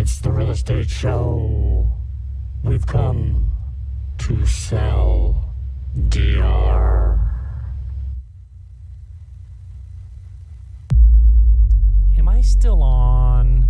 It's the real estate show. We've come to sell DR. Am I still on?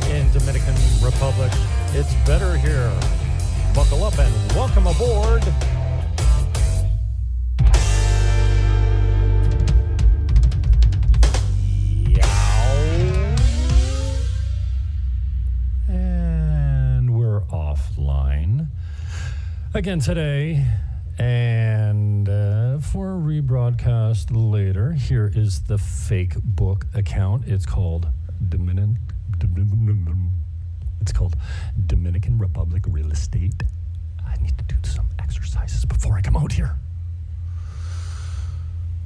In Dominican Republic. It's better here. Buckle up and welcome aboard. And we're offline again today. And for a rebroadcast later, here is the fake book account. It's called Dominican Republic Real Estate. I need to do some exercises before I come out here.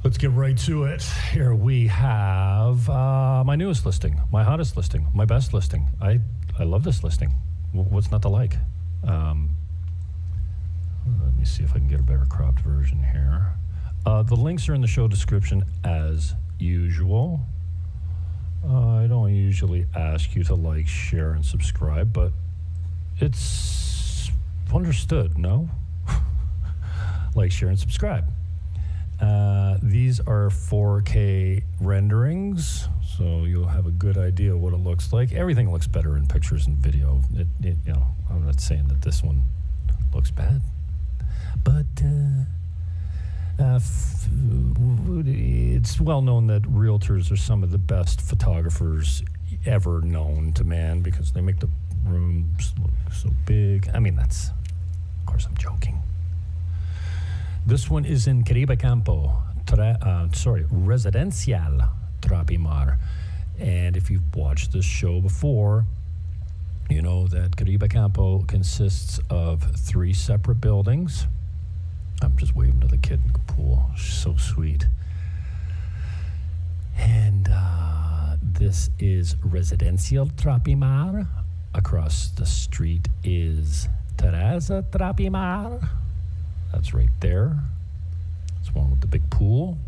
Let's get right to it. Here we have my newest listing, my hottest listing, my best listing. I love this listing. What's not to like? Let me see if I can get a better cropped version here. The links are in the show description as usual. I don't usually ask you to like, share, and subscribe, but it's understood, no? Like, share, and subscribe. These are 4K renderings, so you'll have a good idea what it looks like. Everything looks better in pictures and video. I'm not saying that this one looks bad, but it's well known that realtors are some of the best photographers ever known to man because they make the rooms look so big. I mean, of course, I'm joking. This one is in Caribe Campo, Residencial Trapimar. And if you've watched this show before, you know that Caribe Campo consists of 3 separate buildings. I'm just waving to the kid in the pool. She's so sweet. And this is Residencial Trapimar. Across the street is Teresa Trapimar. That's right there. It's one with the big pool.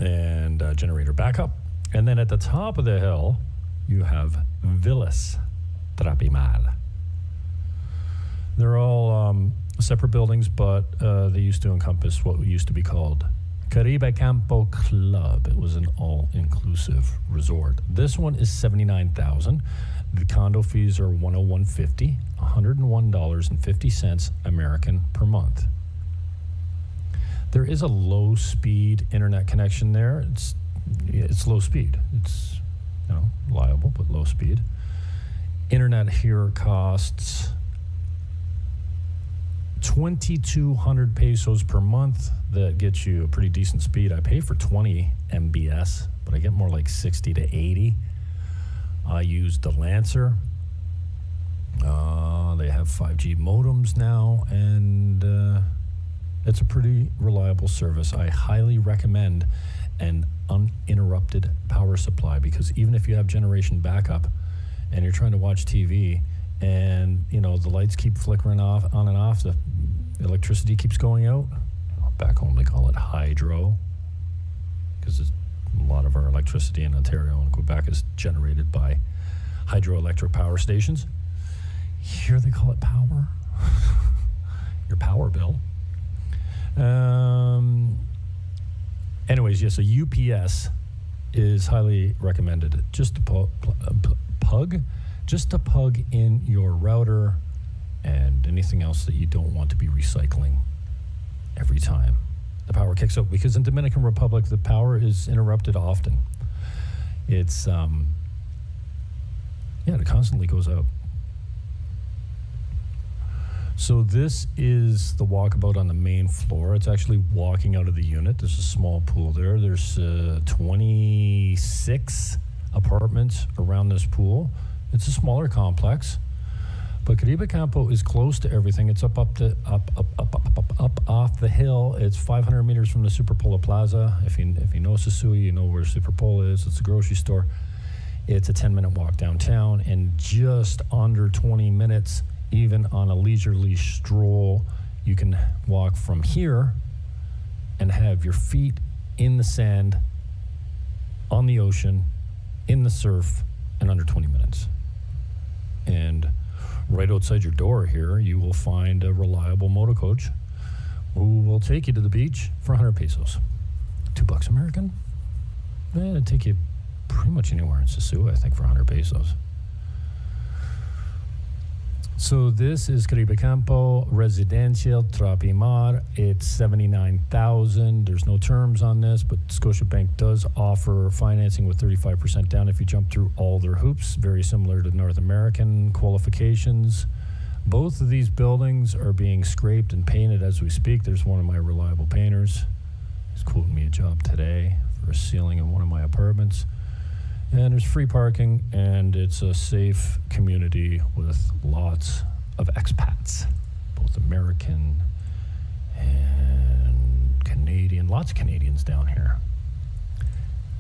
And generator backup. And then at the top of the hill, you have Villas Trapimar. They're all separate buildings, but they used to encompass what used to be called Caribe Campo Club. It was an all-inclusive resort. This one is $79,000. The condo fees are $101.50, $101.50 American per month. There is a low-speed internet connection there. It's low speed. It's reliable, but low speed. Internet here costs 2,200 pesos per month. That gets you a pretty decent speed. I pay for 20 MBS, but I get more like 60 to 80. I use the Lancer. They have 5G modems now, and it's a pretty reliable service. I highly recommend an uninterrupted power supply because even if you have generation backup and you're trying to watch TV and the lights keep flickering on and off, the electricity keeps going out. Back home they call it hydro because a lot of our electricity in Ontario and Quebec is generated by hydroelectric power stations. Here they call it power. Your power bill. Anyways, yes, a UPS is highly recommended. Just to plug in your router and anything else that you don't want to be recycling every time the power kicks out. Because in Dominican Republic, the power is interrupted often. It's, it constantly goes out. So this is the walkabout on the main floor. It's actually walking out of the unit. There's a small pool there. There's 26 apartments around this pool. It's a smaller complex, but Caribe Campo is close to everything. It's up off the hill. It's 500 meters from the Superpola Plaza. If you know Sosua, you know where Superpola is. It's a grocery store. It's a 10-minute walk downtown, and just under 20 minutes, even on a leisurely stroll, you can walk from here and have your feet in the sand, on the ocean, in the surf, in under 20 minutes. And right outside your door here, you will find a reliable motor coach who will take you to the beach for 100 pesos. $2 American? It'll take you pretty much anywhere in Sosua, I think, for 100 pesos. So this is Caribe Campo Residential Trapimar. It's $79,000. There's no terms on this, but Scotiabank does offer financing with 35% down if you jump through all their hoops, very similar to North American qualifications. Both of these buildings are being scraped and painted as we speak. There's one of my reliable painters. He's quoting me a job today for a ceiling in one of my apartments. And there's free parking, and it's a safe community with lots of expats, both American and Canadian. Lots of Canadians down here.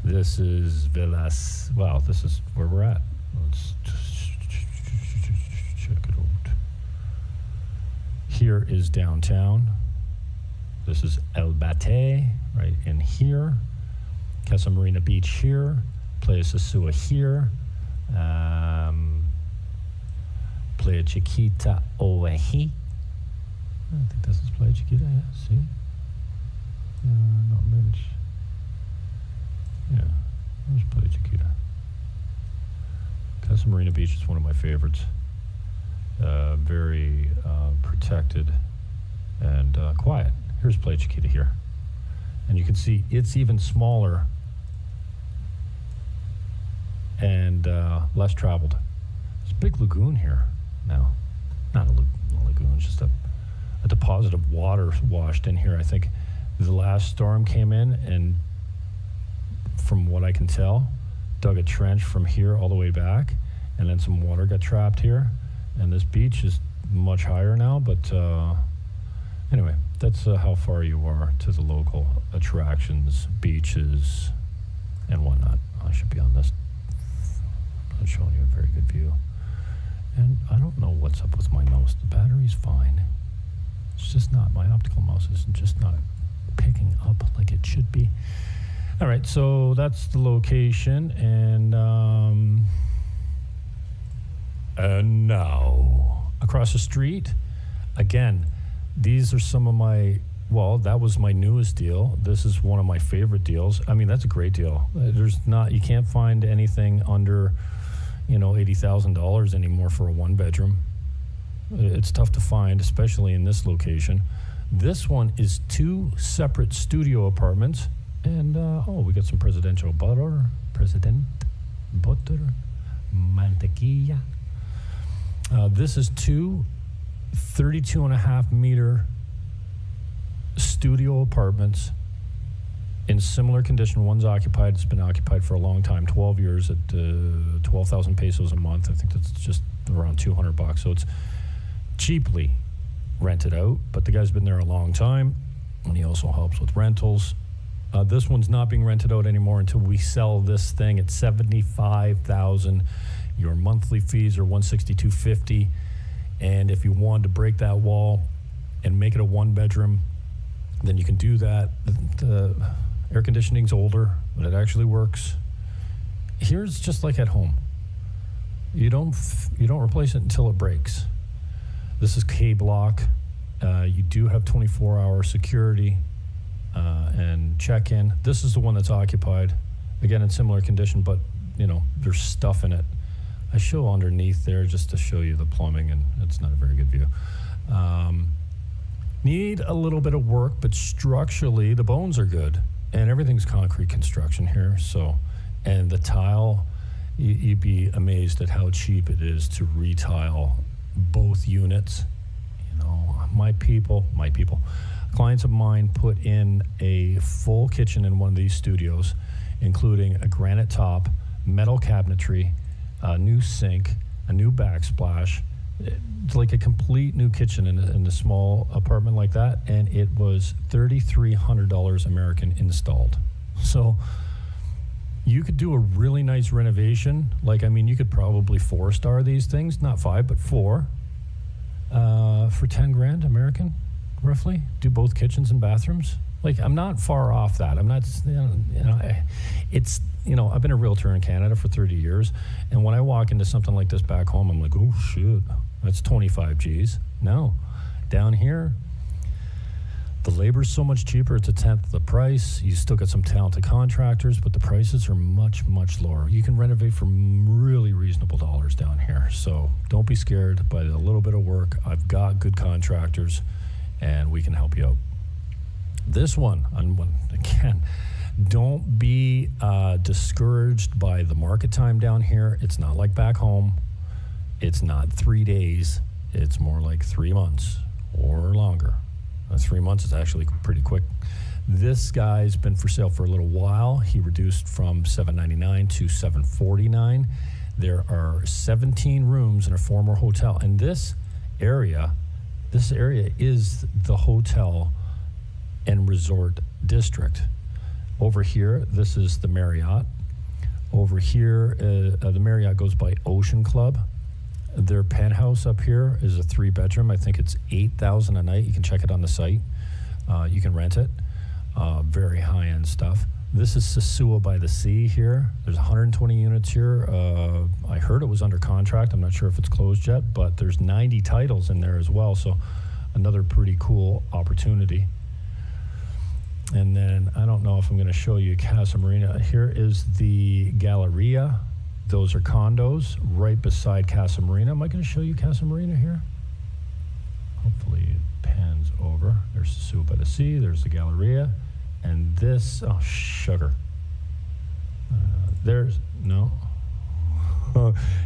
This is Villas. Wow, this is where we're at. Let's just check it out. Here is downtown. This is El Bate, right in here. Casa Marina Beach here. Playa Sosua here. Playa Chiquita over here. I think this is Playa Chiquita, yeah, see? Not much. Yeah, there's Playa Chiquita. Casa Marina Beach is one of my favorites. Very protected and quiet. Here's Playa Chiquita here. And you can see it's even smaller and less traveled. There's a big lagoon here now. Not a lagoon, it's just a deposit of water washed in here. I think the last storm came in and, from what I can tell, dug a trench from here all the way back, and then some water got trapped here. And this beach is much higher now, but anyway, that's how far you are to the local attractions, beaches, and whatnot. I should be on this. I'm showing you a very good view. And I don't know what's up with my mouse. The battery's fine. It's just not, my optical mouse is just not picking up like it should be. All right, so that's the location. And now, across the street, again, these are some of my, well, that was my newest deal. This is one of my favorite deals. I mean, that's a great deal. You can't find anything under, $80,000 anymore for a one-bedroom. It's tough to find, especially in this location. This one is 2 separate studio apartments, and we got some president butter, mantequilla. This is 2 32.5-meter studio apartments in similar condition. One's occupied. It's been occupied for a long time, 12 years at 12,000 pesos a month. I think that's just around $200. So it's cheaply rented out, but the guy's been there a long time, and he also helps with rentals. This one's not being rented out anymore until we sell this thing at $75,000. Your monthly fees are $162.50, and if you wanted to break that wall and make it a one-bedroom, then you can do that. The air conditioning's older, but it actually works. Here's just like at home. You don't replace it until it breaks. This is K-Block. You do have 24-hour security and check-in. This is the one that's occupied. again in similar condition, but there's stuff in it. I show underneath there just to show you the plumbing, and it's not a very good view. Need a little bit of work, but structurally the bones are good, and everything's concrete construction here. So, and the tile, you'd be amazed at how cheap it is to retile both units. My people, clients of mine put in a full kitchen in one of these studios, including a granite top, metal cabinetry, a new sink, a new backsplash. It's like a complete new kitchen in a small apartment like that, and it was $3,300 American installed. So you could do a really nice renovation. You could probably 4-star these things, not 5, but 4, for 10 grand American, roughly. Do both kitchens and bathrooms. I'm not far off that. I'm not, I've been a realtor in Canada for 30 years, and when I walk into something like this back home, I'm like, oh shit, that's 25 G's. No, down here, the labor's so much cheaper. It's 1/10 the price. You still got some talented contractors, but the prices are much, much lower. You can renovate for really reasonable dollars down here. So don't be scared by the little bit of work. I've got good contractors, and we can help you out. This one, again, don't be discouraged by the market time down here. It's not like back home. It's not 3 days. It's more like 3 months or longer. 3 months is actually pretty quick. This guy's been for sale for a little while. He reduced from $799 to $749. There are 17 rooms in a former hotel. And this area is the hotel and resort district. Over here, this is the Marriott. Over here, the Marriott goes by Ocean Club. Their penthouse up here is a 3-bedroom. I think it's $8,000 a night. You can check it on the site. You can rent it. Very high-end stuff. This is Sosua by the Sea here. There's 120 units here. I heard it was under contract. I'm not sure if it's closed yet, but there's 90 titles in there as well. So another pretty cool opportunity. And then I don't know if I'm going to show you Casa Marina. Here is the Galleria. Those are condos right beside Casa Marina. Am I going to show you Casa Marina here? Hopefully it pans over. There's Sosua by the Sea. There's the Galleria. And this, oh, sugar.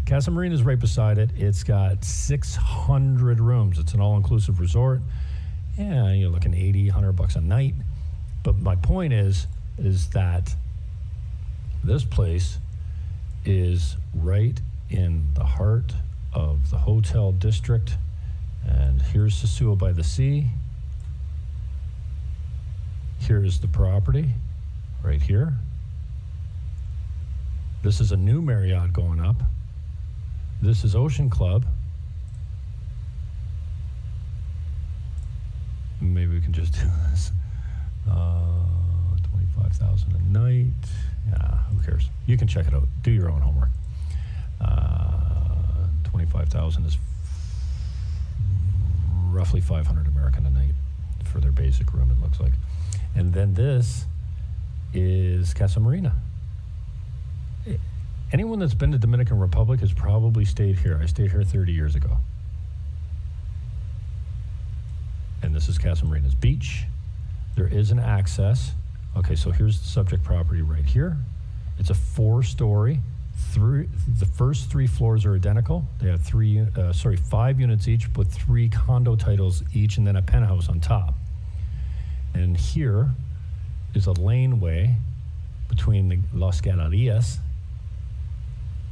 Casa Marina is right beside it. It's got 600 rooms. It's an all-inclusive resort. Yeah, you're looking $80, $100 a night. But my point is that this place is right in the heart of the hotel district. And here's Sosua by the Sea. Here's the property right here. This is a new Marriott going up. This is Ocean Club. Maybe we can just do this. 25,000 a night. Yeah, who cares? You can check it out. Do your own homework. 25,000 is roughly 500 American a night for their basic room, it looks like. And then this is Casa Marina. Anyone that's been to Dominican Republic has probably stayed here. I stayed here 30 years ago. And this is Casa Marina's beach. There is an access. Okay, so here's the subject property right here. It's a 4-story. The first 3 floors are identical. They have 5 units each, but 3 condo titles each, and then a penthouse on top. And here is a laneway between the Las Galerías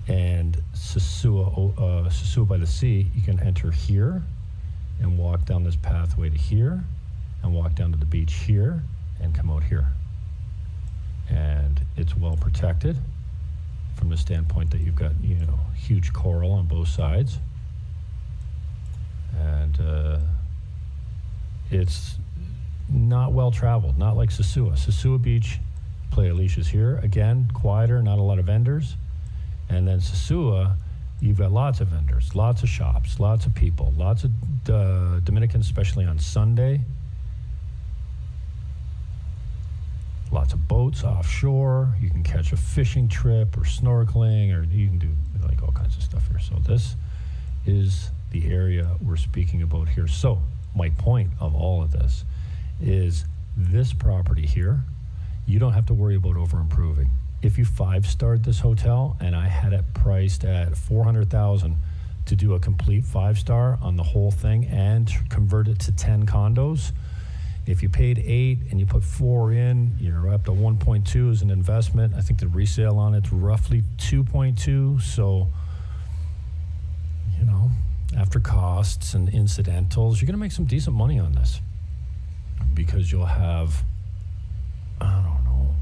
and Sosua by the Sea. You can enter here and walk down this pathway to here and walk down to the beach here and come out here. And it's well protected from the standpoint that you've got, huge coral on both sides. And it's not well traveled, not like Sosua. Sosua Beach, Playa Alicia's here. Again, quieter, not a lot of vendors. And then Sosua, you've got lots of vendors, lots of shops, lots of people, lots of Dominicans, especially on Sunday. lots of boats offshore. You can catch a fishing trip or snorkeling, or you can do like all kinds of stuff here. So this is the area we're speaking about here. So my point of all of this is this property here, you don't have to worry about over improving. If you 5-starred this hotel and I had it priced at $400,000 to do a complete 5-star on the whole thing and convert it to 10 condos, if you paid 8 and you put 4 in, you're up to 1.2 as an investment. I think the resale on it's roughly 2.2. So, you know, after costs and incidentals, you're going to make some decent money on this, because you'll have, I don't know,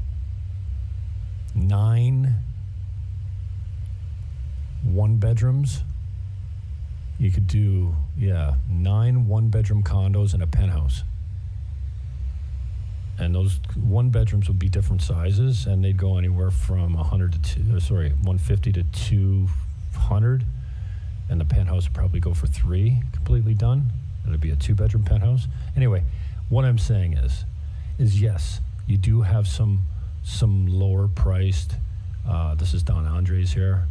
9 1-bedrooms. You could do, 9 1-bedroom condos and a penthouse. And those 1-bedrooms would be different sizes, and they'd go anywhere from 150 to 200. And the penthouse would probably go for 3, completely done. It'd be a 2-bedroom penthouse. Anyway, what I'm saying is yes, you do have some lower priced, this is Don Andres here,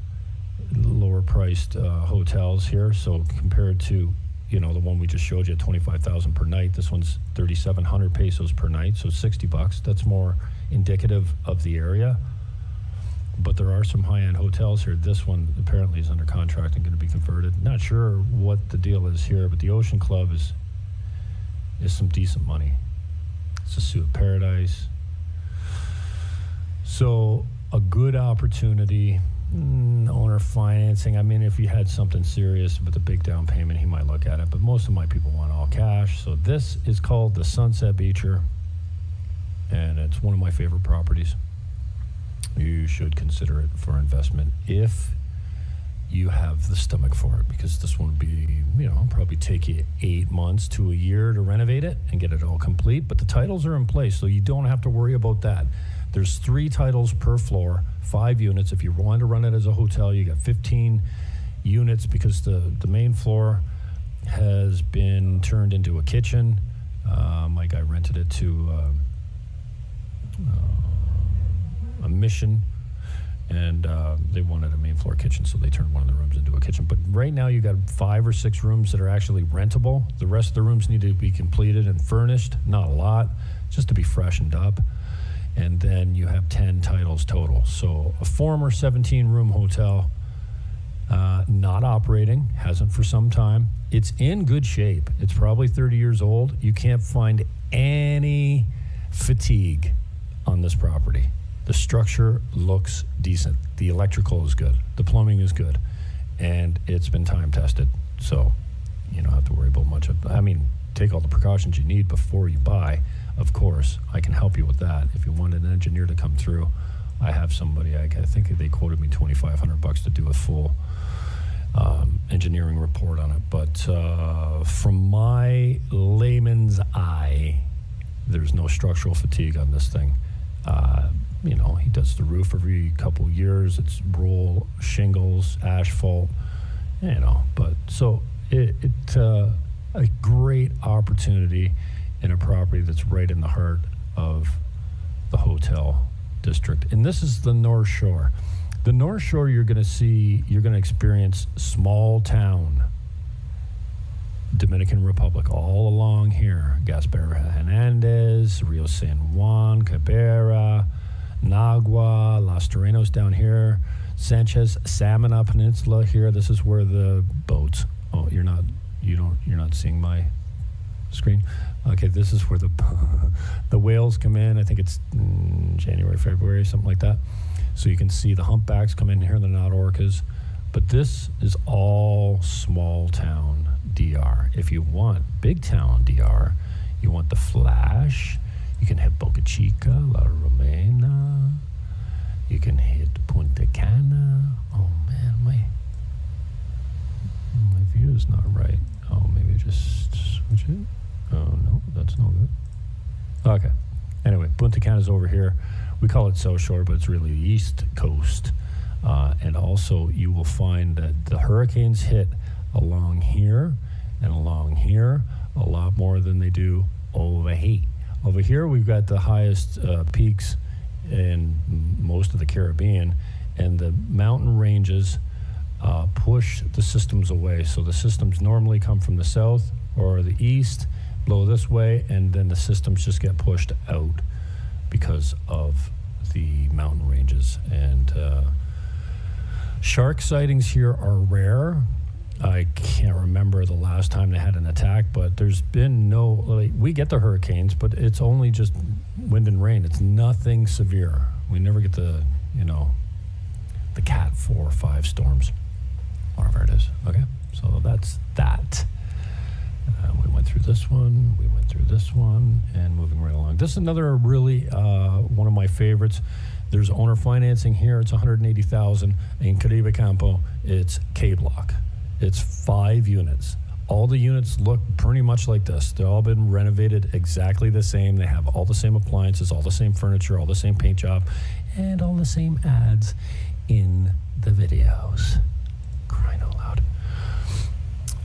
lower priced hotels here. So compared to, the one we just showed you at $25,000 per night, this one's 3,700 pesos per night, so $60. That's more indicative of the area. But there are some high-end hotels here. This one apparently is under contract and going to be converted. Not sure what the deal is here, but the Ocean Club is some decent money. Sosua Paradise. So a good opportunity. Owner financing. I mean, if you had something serious with a big down payment, he might look at it. But most of my people want all cash. So this is called the Sunset Beacher, and it's one of my favorite properties. You should consider it for investment if you have the stomach for it, because this one would be, probably take you 8 months to a year to renovate it and get it all complete. But the titles are in place, so you don't have to worry about that. There's 3 titles per floor, 5 units. If you want to run it as a hotel, you got 15 units, because the main floor has been turned into a kitchen. My guy rented it to a mission, and they wanted a main floor kitchen, so they turned one of the rooms into a kitchen. But right now you got 5 or 6 rooms that are actually rentable. The rest of the rooms need to be completed and furnished, not a lot, just to be freshened up. And then you have 10 titles total. So a former 17-room hotel, not operating, hasn't for some time. It's in good shape. It's probably 30 years old. You can't find any fatigue on this property. The structure looks decent. The electrical is good. The plumbing is good. And it's been time tested. So you don't have to worry about much of, take all the precautions you need before you buy. Of course, I can help you with that. If you want an engineer to come through, I have somebody. I think they quoted me $2,500 to do a full engineering report on it. But from my layman's eye, there's no structural fatigue on this thing. He does the roof every couple years. It's roll shingles, asphalt, But so it's a great opportunity in a property that's right in the heart of the hotel district. And this is the North Shore. The North Shore, you're going to experience small town Dominican Republic all along here. Gaspar Hernandez, Rio San Juan, Cabrera, Nagua, Los Terrenos down here, Sanchez, Samana Peninsula here. This is where the boats. Oh, you're not seeing my screen. Okay, this is where the whales come in. I think it's January, February, something like that. So you can see the humpbacks come in here. They're not orcas. But this is all small town DR. If you want big town DR, you want the Flash, you can hit Boca Chica, La Romana. You can hit Punta Cana. Oh man, my view is not right. Oh, maybe just switch it. Oh no, that's no good. Okay. Anyway, Punta Cana's over here. We call it South Shore, but it's really the East Coast. And also, you will find that the hurricanes hit along here and along here a lot more than they do over here. Over here, we've got the highest peaks in most of the Caribbean, and the mountain ranges push the systems away. So the systems normally come from the south or the east, blow this way, and then the systems just get pushed out because of the mountain ranges. And shark sightings here are rare. I can't remember the last time they had an attack, but there's been no, like, we get the hurricanes, but it's only just wind and rain. It's nothing severe. We never get the Cat 4 or 5 storms, whatever it is. Okay, so that's that. We went through this one, and moving right along. This is another really one of my favorites. There's owner financing here. It's $180,000 in Caribe Campo. It's K-Block. It's 5 units. All the units look pretty much like this. They've all been renovated exactly the same. They have all the same appliances, all the same furniture, all the same paint job, and all the same ads in the videos. Crying out loud.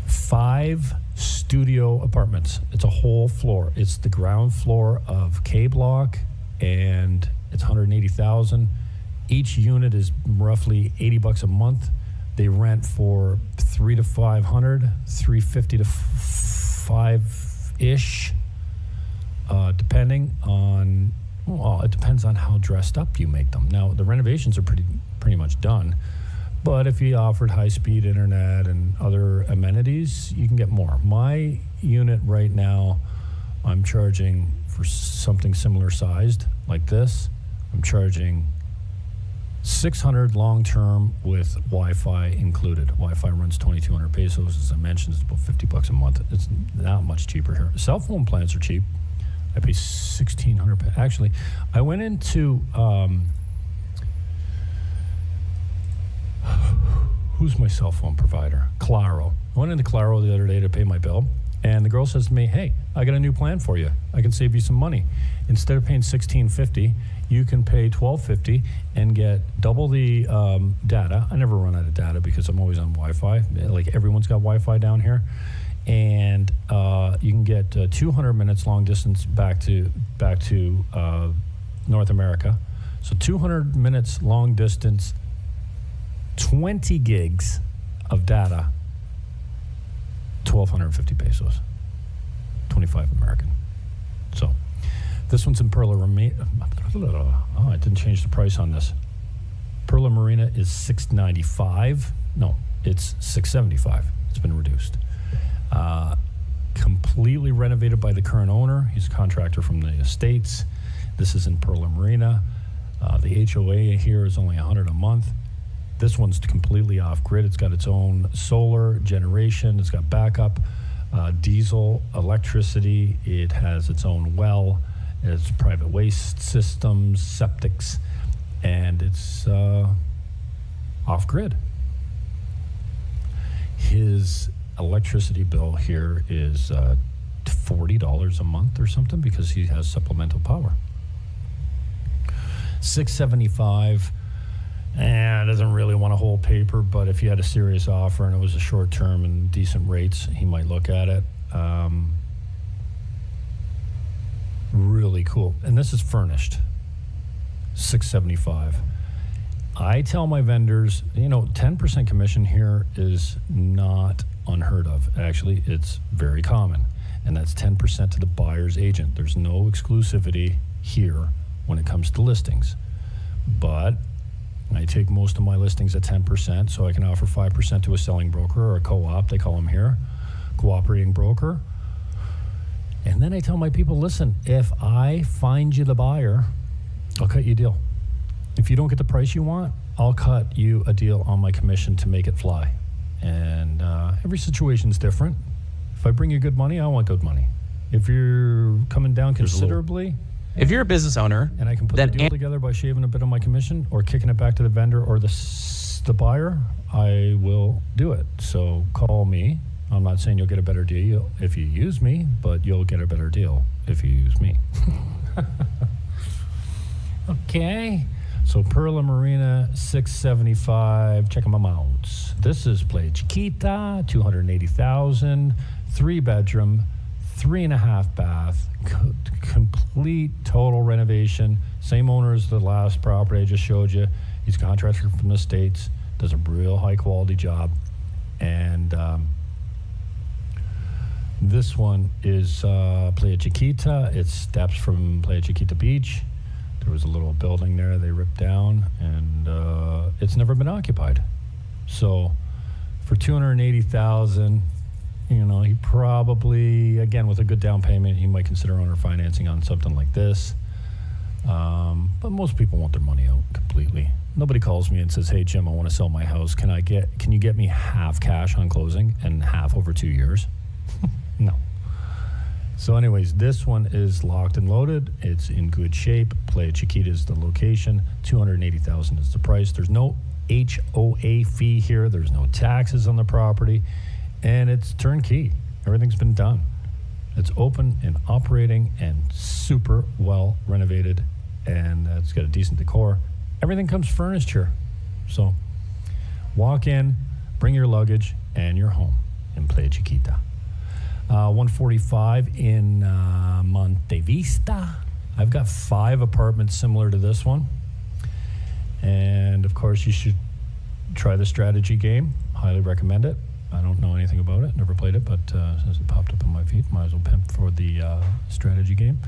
5 studio apartments. It's a whole floor. It's the ground floor of K-Block, and it's $180,000. Each unit is roughly $80 a month. They rent for $300 to $500, $350 to $5-ish, depending on. Well, it depends on how dressed up you make them. Now, the renovations are pretty much done, but if you offered high-speed internet and other amenities, you can get more. My unit right now, I'm charging for something similar sized like this. I'm charging $600 long-term with Wi-Fi included. Wi-Fi runs 2,200 pesos. As I mentioned, it's about $50 a month. It's not much cheaper here. Cell phone plans are cheap. I pay $1,600. Actually, I went into who's my cell phone provider? Claro. I went into Claro the other day to pay my bill, and the girl says to me, "Hey, I got a new plan for you. I can save you some money. Instead of paying $1,650, you can pay $1,250 and get double the data." I never run out of data because I'm always on Wi-Fi. Like, everyone's got Wi-Fi down here. And you can get 200 minutes long distance back to North America. So 200 minutes long distance, 20 gigs of data, 1,250 pesos, 25 American. So this one's in Perla Marina. Oh, I didn't change the price on this. Perla Marina is $695. No, it's $675. It's been reduced. Completely renovated by the current owner. He's a contractor from the States. This is in Perla Marina. The HOA here is only $100 a month. This one's completely off-grid. It's got its own solar generation. It's got backup, diesel, electricity. It has its own well. It has private waste systems, septics, and it's off-grid. His electricity bill here is $40 a month or something because he has supplemental power. $675, and doesn't really want to hold paper, but if you had a serious offer and it was a short term and decent rates, he might look at it. Really cool. And this is furnished. $675. I tell my vendors, 10% commission here is not unheard of. Actually, it's very common, and that's 10% to the buyer's agent. There's no exclusivity here when it comes to listings, but I take most of my listings at 10%, so I can offer 5% to a selling broker or a co-op, they call them here, cooperating broker. And then I tell my people, listen, if I find you the buyer, I'll cut you a deal. If you don't get the price you want, I'll cut you a deal on my commission to make it fly. And every situation's different. If I bring you good money, I want good money. If you're coming down considerably, if you're a business owner, and I can put the deal together by shaving a bit of my commission or kicking it back to the vendor or the buyer, I will do it. So call me. I'm not saying you'll get a better deal if you use me, but you'll get a better deal if you use me. Okay. So Perla Marina, $675. Check them out. This is Playa Chiquita, $280,000, 3-bedroom, 3.5 bath, complete total renovation. Same owner as the last property I just showed you. He's a contractor from the States, does a real high quality job. And this one is Playa Chiquita. It's steps from Playa Chiquita Beach. There was a little building there they ripped down, and it's never been occupied. So for $280,000, you know, he probably, again, with a good down payment, he might consider owner financing on something like this. But most people want their money out completely. Nobody calls me and says, "Hey Jim, I want to sell my house. Can you get me half cash on closing and half over 2 years?" No. So anyways, this one is locked and loaded. It's in good shape. Playa Chiquita is the location. $280,000 is the price. There's no HOA fee here. There's no taxes on the property. And it's turnkey. Everything's been done. It's open and operating and super well renovated. And it's got a decent decor. Everything comes furnished here. So walk in, bring your luggage, and you're home in Playa Chiquita. 145 in Monte Vista. I've got 5 apartments similar to this one. And of course, you should try the strategy game. Highly recommend it. I don't know anything about it, never played it, but since it popped up on my feed, might as well pimp for the strategy game.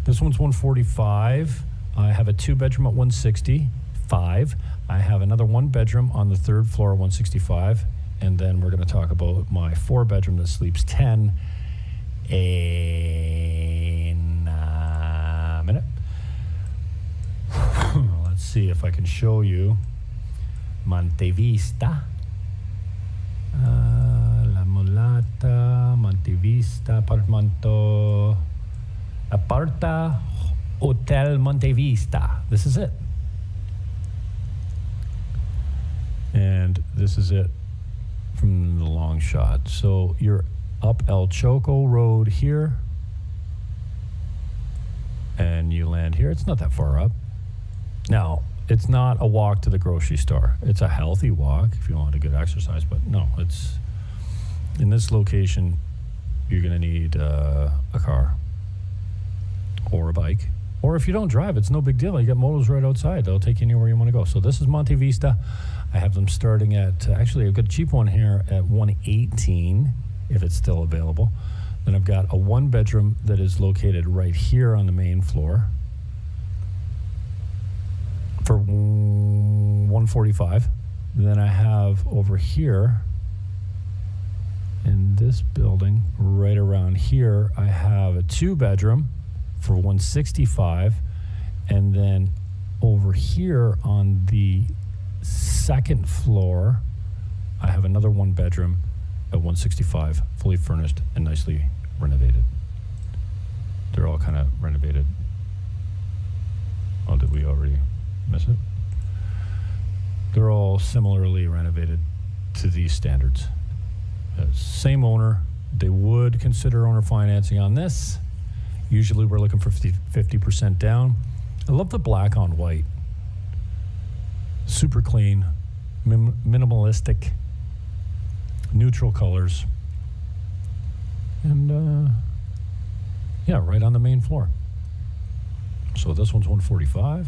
This one's 145. I have a 2-bedroom at 165. I have another 1-bedroom on the 3rd floor at 165. And then we're going to talk about my 4-bedroom that sleeps 10 in a minute. Let's see if I can show you Monte Vista. La Mulata, Monte Vista, Aparta Hotel Monte Vista. This is it. And this is it from the long shot. So you're up El Choco Road here, and you land here. It's not that far up. Now, it's not a walk to the grocery store. It's a healthy walk if you want a good exercise, but no, it's in this location, you're going to need a car or a bike. Or if you don't drive, it's no big deal. You got motos right outside. They'll take you anywhere you want to go. So this is Monte Vista. I have them starting at, actually, I've got a cheap one here at $118, if it's still available. Then I've got a 1-bedroom that is located right here on the main floor for $145. Then I have over here in this building, right around here, I have a 2-bedroom for $165. And then over here on the 2nd floor, I have another 1-bedroom at $165, fully furnished and nicely renovated. They're all kind of renovated. Oh, did we already miss it? They're all similarly renovated to these standards. Same owner. They would consider owner financing on this. Usually we're looking for 50% down. I love the black on white. Super clean, minimalistic, neutral colors. And yeah, right on the main floor. So this one's $145.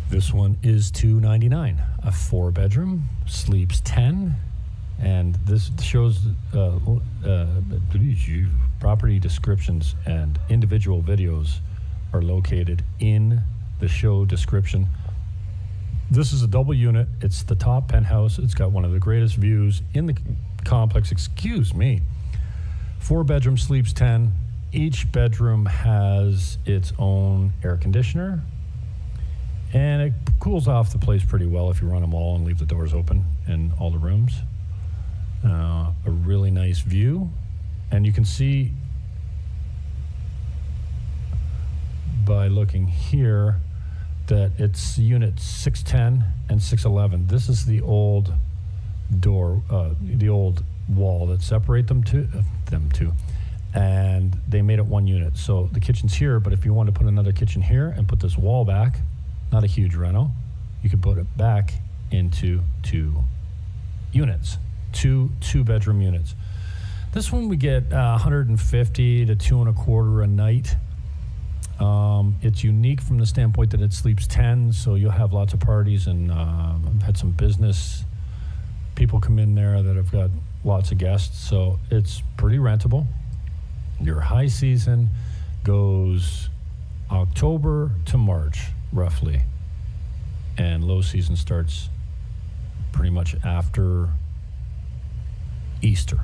This one is $299. A 4-bedroom, sleeps 10. And this shows property descriptions and individual videos are located in the show description. This is a double unit. It's the top penthouse. It's got one of the greatest views in the complex. Excuse me. 4-bedroom, sleeps 10. Each bedroom has its own air conditioner, and it cools off the place pretty well if you run them all and leave the doors open in all the rooms. A really nice view, and you can see by looking here that it's unit 610 and 611. This is the old door, the old wall that separate them two, and they made it one unit. So the kitchen's here, but if you want to put another kitchen here and put this wall back, not a huge reno, you could put it back into 2 units, two 2-bedroom units. This one we get 150 to 2.25 a night. It's unique from the standpoint that it sleeps 10, so you'll have lots of parties, and I've had some business people come in there that have got lots of guests, so it's pretty rentable. Your high season goes October to March, roughly, and low season starts pretty much after Easter.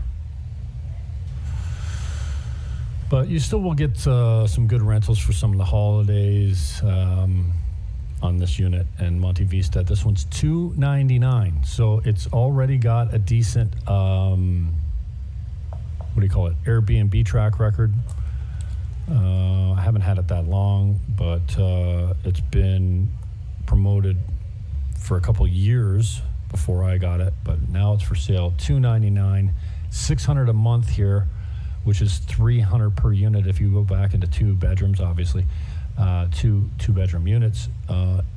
But you still will get some good rentals for some of the holidays on this unit. And Monte Vista, this one's $299, so it's already got a decent Airbnb track record. I haven't had it that long, but it's been promoted for a couple years before I got it, but now it's for sale. $299, $600 a month here, which is $300 per unit if you go back into 2 bedrooms, obviously. Two bedroom units.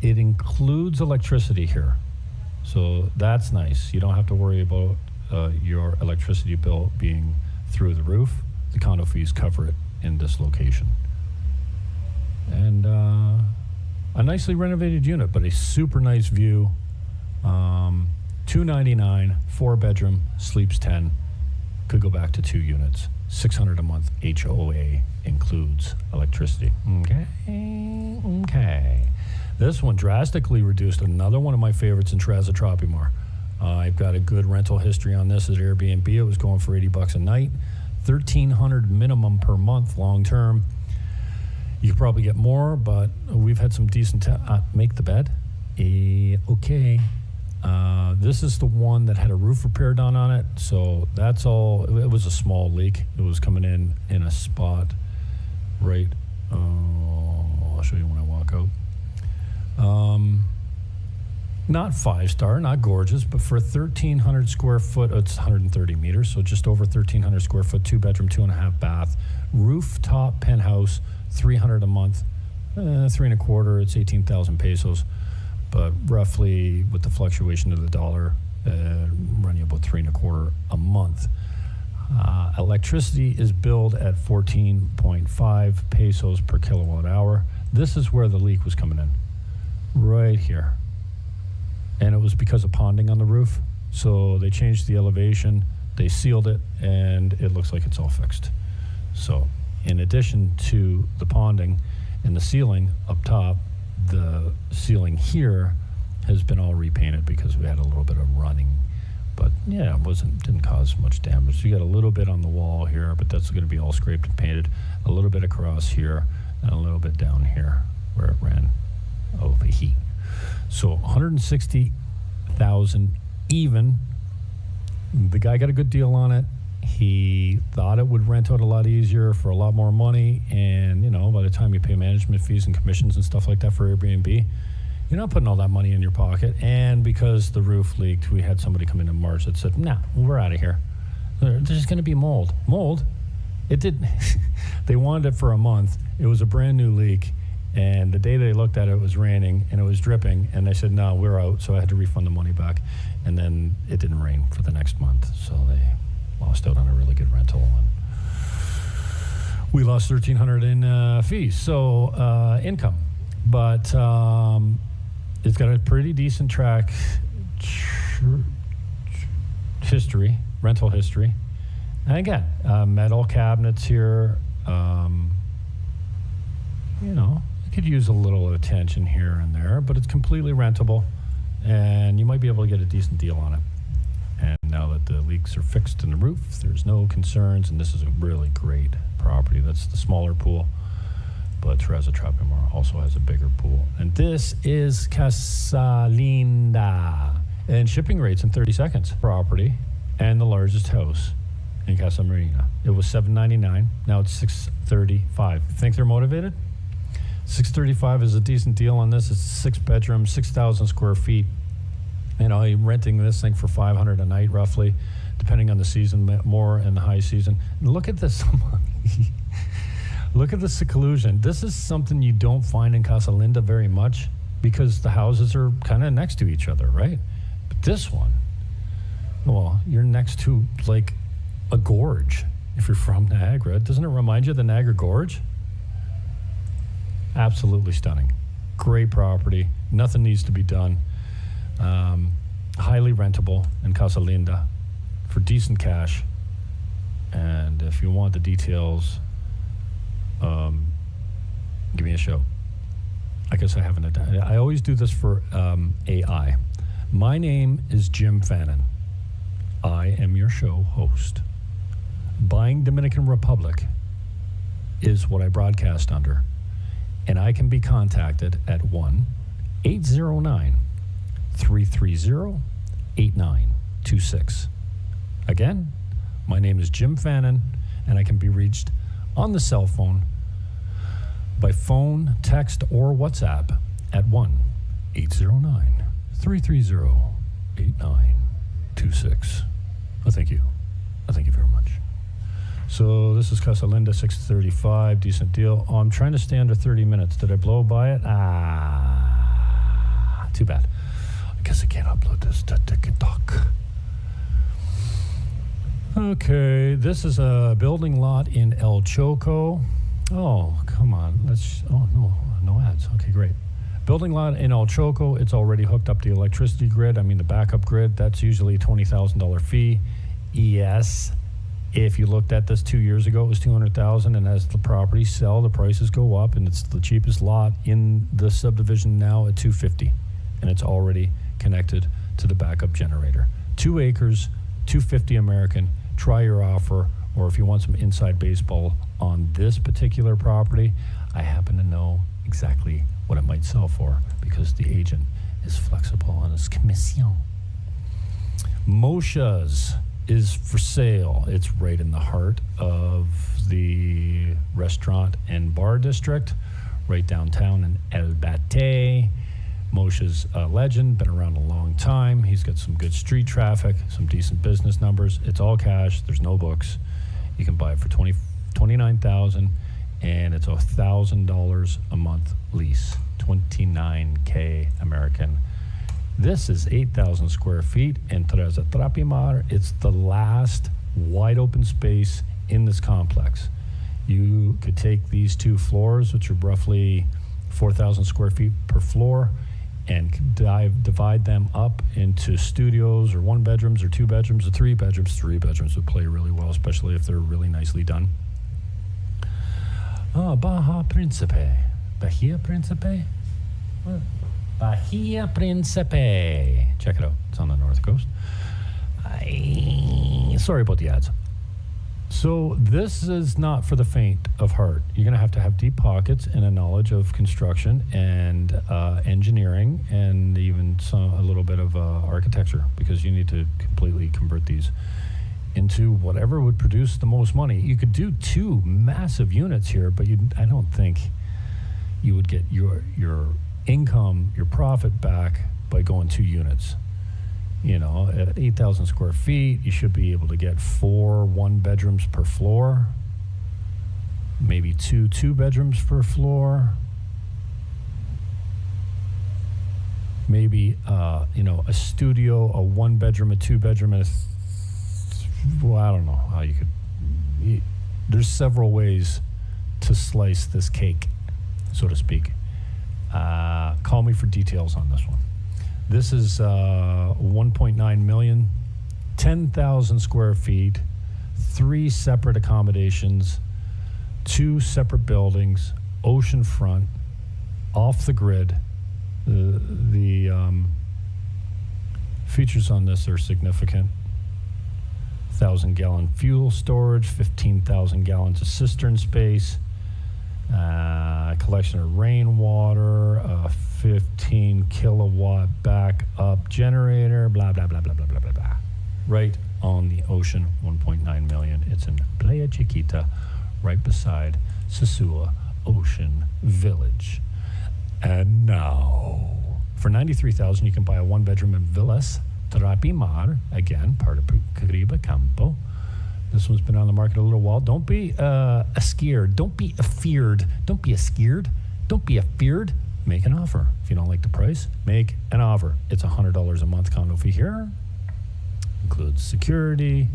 It includes electricity here, so that's nice. You don't have to worry about your electricity bill being through the roof. The condo fees cover it in this location. And a nicely renovated unit, but a super nice view. $299, 4 bedroom, sleeps 10. Could go back to 2 units. $600 a month. HOA includes electricity. Okay. This one drastically reduced. Another one of my favorites in Trezza Tropimar. I've got a good rental history on this at Airbnb. It was going for $80 a night, $1,300 minimum per month, long term. You could probably get more, but we've had some decent. Make the bed. Okay. This is the one that had a roof repair done on it, so that's all. It was a small leak. It was coming in a spot right. I'll show you when I walk out. Not 5-star, not gorgeous, but for 1,300 square foot, it's 130 meters, so just over 1,300 square foot, 2 bedroom, 2.5 bath, rooftop penthouse, $300 a month, 3.25. It's 18,000 pesos. But roughly, with the fluctuation of the dollar, running about 3.25 a month. Electricity is billed at 14.5 pesos per kilowatt hour. This is where the leak was coming in, right here. And it was because of ponding on the roof. So they changed the elevation, they sealed it, and it looks like it's all fixed. So in addition to the ponding and the ceiling up top, the ceiling here has been all repainted because we had a little bit of running, but yeah, didn't cause much damage. So you got a little bit on the wall here, but that's going to be all scraped and painted. A little bit across here and a little bit down here where it ran over heat. So 160,000 even. The guy got a good deal on it. He thought it would rent out a lot easier for a lot more money, and by the time you pay management fees and commissions and stuff like that for Airbnb, you're not putting all that money in your pocket. And because the roof leaked, we had somebody come in March that said, "Nah, we're out of here. There's going to be mold." It did. They wanted it for a month. It was a brand new leak, and the day they looked at it, it was raining and it was dripping, and they said, "No, we're out." So I had to refund the money back, and then it didn't rain for the next month, so they lost out on a really good rental, and we lost $1,300 in fees, so income. But it's got a pretty decent rental history. And again, metal cabinets here. You could use a little attention here and there, but it's completely rentable, and you might be able to get a decent deal on it. And now that the leaks are fixed in the roof, there's no concerns, and this is a really great property. That's the smaller pool, but Trezza Tropimar also has a bigger pool. And this is Casa Linda. And shipping rates in 30 seconds. Property and the largest house in Casa Marina. It was $799. Now it's $635. Think they're motivated? $635 is a decent deal on this. It's 6 bedrooms, 6,000 square feet. You're renting this thing for $500 a night, roughly, depending on the season, more in the high season. And look at this. Look at the seclusion. This is something you don't find in Casa Linda very much because the houses are kind of next to each other, right? But this one, well, you're next to, like, a gorge if you're from Niagara. Doesn't it remind you of the Niagara Gorge? Absolutely stunning. Great property. Nothing needs to be done. Highly rentable in Casa Linda for decent cash. And if you want the details, give me a show. I guess I haven't done. I always do this for AI. My name is Jim Fannin. I am your show host. Buying Dominican Republic is what I broadcast under. And I can be contacted at 1-809-330-8926. Again, my name is Jim Fannin, and I can be reached on the cell phone, by phone, text, or WhatsApp at 1-809-330-8926. Thank you. Thank you very much. So this is Casa Linda, 635, decent deal. Oh, I'm trying to stay under 30 minutes. Did I blow by it? Too bad. I guess I can't upload this to TikTok. Okay, this is a building lot in El Choco. Oh, come on. No ads. Okay, great. Building lot in El Choco. It's already hooked up the electricity grid. I mean, the backup grid. That's usually a $20,000 fee. Yes. If you looked at this 2 years ago, it was $200,000, and as the properties sell, the prices go up, and it's the cheapest lot in the subdivision now at $250,000, and it's already connected to the backup generator. 2 acres, $250,000 American. Try your offer, or if you want some inside baseball on this particular property, I happen to know exactly what it might sell for because the agent is flexible on his commission. Moshe's is for sale. It's right in the heart of the restaurant and bar district, right downtown in El Bate. Moshe's a legend, been around a long time. He's got some good street traffic, some decent business numbers. It's all cash. There's no books. You can buy it for $29,000, and it's $1,000 a month lease. $29K American. This is 8,000 square feet in Teresa Trapimar. It's the last wide open space in this complex. You could take these 2 floors, which are roughly 4,000 square feet per floor, and divide them up into studios or 1 bedrooms or 2 bedrooms or 3 bedrooms. 3 bedrooms would play really well, especially if they're really nicely done. Bahia Principe. What? Bahia Principe. Check it out. It's on the north coast. Sorry about the ads. So this is not for the faint of heart. You're going to have deep pockets and a knowledge of construction and engineering and even a little bit of architecture, because you need to completely convert these into whatever would produce the most money. You could do 2 massive units here, but I don't think you would get your income, your profit back by going 2 units. You know, at 8,000 square feet, you should be able to get 4 1-bedrooms per floor, maybe 2 2-bedrooms per floor, maybe a studio, a 1-bedroom, a 2-bedroom, and I don't know how you could. There's several ways to slice this cake, so to speak. Call me for details on this one. This is 1.9 million, 10,000 square feet, 3 separate accommodations, 2 separate buildings, oceanfront, off the grid. The features on this are significant. 1,000-gallon fuel storage, 15,000 gallons of cistern space, collection of rainwater, 15 kilowatt backup generator, blah, blah, blah, blah, blah, blah, blah, blah. Right on the ocean, 1.9 million. It's in Playa Chiquita, right beside Sosua Ocean Village. And now, for $93,000, you can buy a 1-bedroom in Villas Trapimar, again, part of Caribe Campo. This one's been on the market a little while. Don't be scared. Don't be afeared. Don't be scared. Don't be afeared. Make an offer. If you don't like the price, make an offer. It's $100 a month condo fee here. Includes security,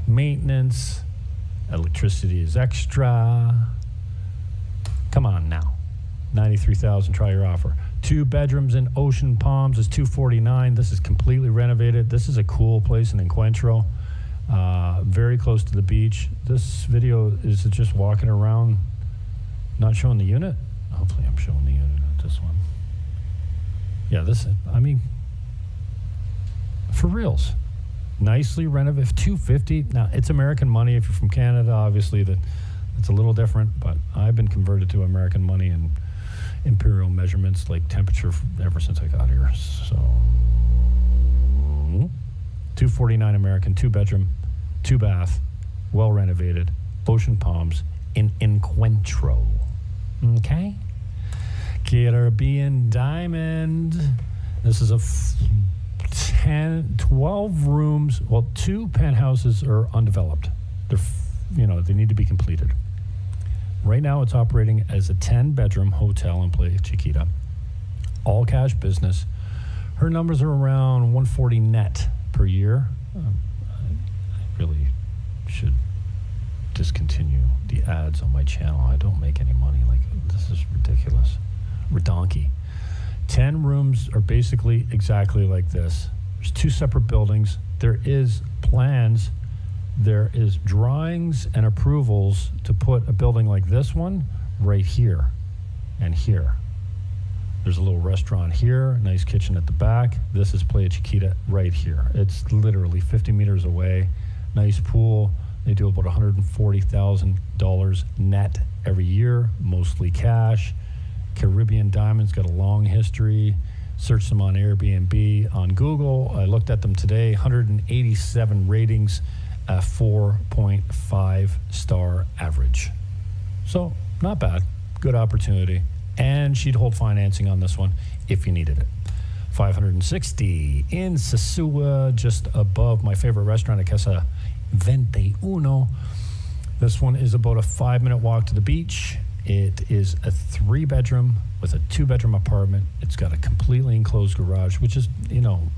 maintenance. Electricity is extra. Come on now. $93,000, try your offer. 2 bedrooms in Ocean Palms is $249. This is completely renovated. This is a cool place in Encuentro. Very close to the beach. This video is just walking around, not showing the unit. Hopefully I'm showing the unit, not this one. Yeah, for reals. Nicely renovated, $250. Now, it's American money. If you're from Canada, obviously it's a little different, but I've been converted to American money and imperial measurements, like temperature, ever since I got here. So, $249 American, 2 bedroom, 2 bath, well renovated, Ocean Palms in Encuentro. Okay? Caribbean Diamond. This is a 12 rooms. Well, 2 penthouses are undeveloped. They need to be completed. Right now, it's operating as a 10-bedroom hotel in Playa Chiquita. All cash business. Her numbers are around $140 net per year. I really should discontinue the ads on my channel. I don't make any money. This is ridiculous. Redonky. 10 rooms are basically exactly like this. There's 2 separate buildings. There is plans. There is drawings and approvals to put a building like this one right here and here. There's a little restaurant here, nice kitchen at the back. This is Playa Chiquita right here. It's literally 50 meters away. Nice pool. They do about $140,000 net every year, mostly cash. Caribbean Diamond's got a long history. Search them on Airbnb, on Google. I looked at them today, 187 ratings, a 4.5 star average. So not bad, good opportunity. And she'd hold financing on this one if you needed it. 560 in Sosua, just above my favorite restaurant at Casa 21. This one is about a 5-minute walk to the beach. It is a 3-bedroom with a 2-bedroom apartment. It's got a completely enclosed garage, which is,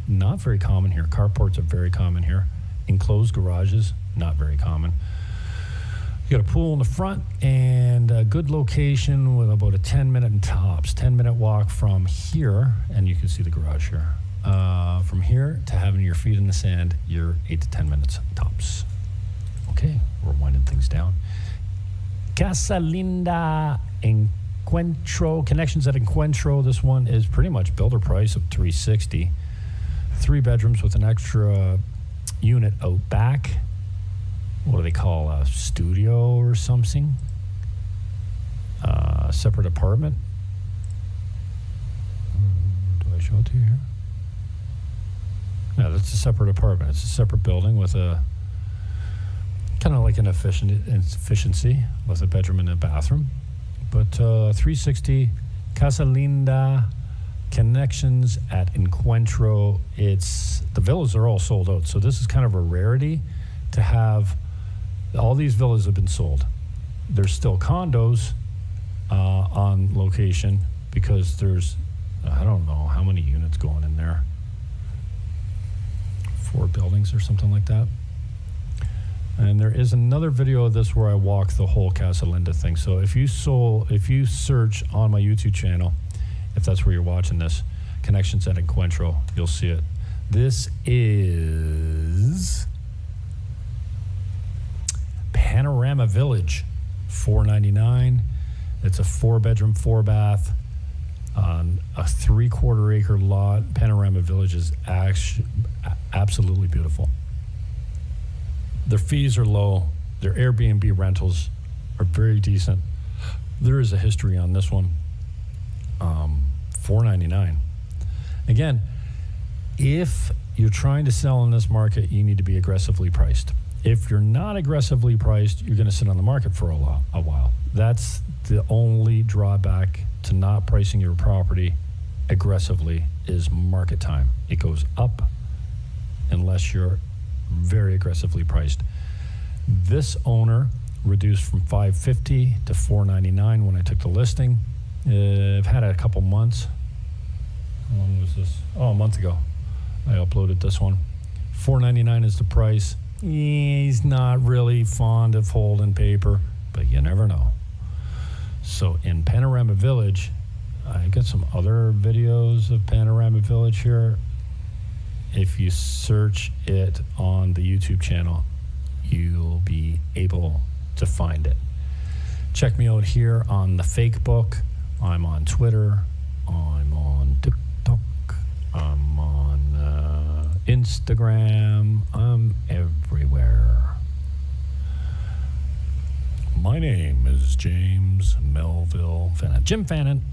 not very common here. Carports are very common here. Enclosed garages, not very common. You got a pool in the front and a good location with about a 10-minute walk from here, and you can see the garage here. From here to having your feet in the sand, you're 8 to 10 minutes tops. Okay, we're winding things down. Casa Linda Encuentro, connections at Encuentro. This one is pretty much builder price of $360. 3 bedrooms with an extra unit out back. What do they call a studio or something? Separate apartment. Do I show it to you here? No, that's a separate apartment. It's a separate building with a kind of like an efficiency with a bedroom and a bathroom. But 360 Casa Linda, connections at Encuentro. The villas are all sold out, so this is kind of a rarity to have. All these villas have been sold. There's still condos on location because there's, I don't know how many units going in there. 4 buildings or something like that. And there is another video of this where I walk the whole Casa Linda thing. So if you search on my YouTube channel, if that's where you're watching this, connections at Encuentro, you'll see it. This is Panorama Village, $499. It's a 4-bedroom, 4-bath on a 3/4 acre lot. Panorama Village is absolutely beautiful. Their fees are low. Their Airbnb rentals are very decent. There is a history on this one. $499. Again, if you're trying to sell in this market, you need to be aggressively priced. If you're not aggressively priced, you're going to sit on the market for a while. That's the only drawback to not pricing your property aggressively is market time. It goes up unless you're very aggressively priced. This owner reduced from $550 to $499 when I took the listing. I've had it a couple months. How long was this? Oh, a month ago. I uploaded this one. $499 is the price. he's not really fond of holding paper, but you never know. So in Panorama Village, I got some other videos of Panorama Village here. If you search it on the YouTube channel, you'll be able to find it. Check me out here on the Fake Book. I'm on Twitter. I'm on TikTok. I'm on Instagram. I'm everywhere. My name is James Melville Fannin. Jim Fannin,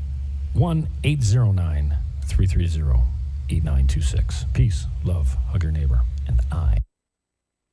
1-809-330-8926. Peace, love, hug your neighbor, and I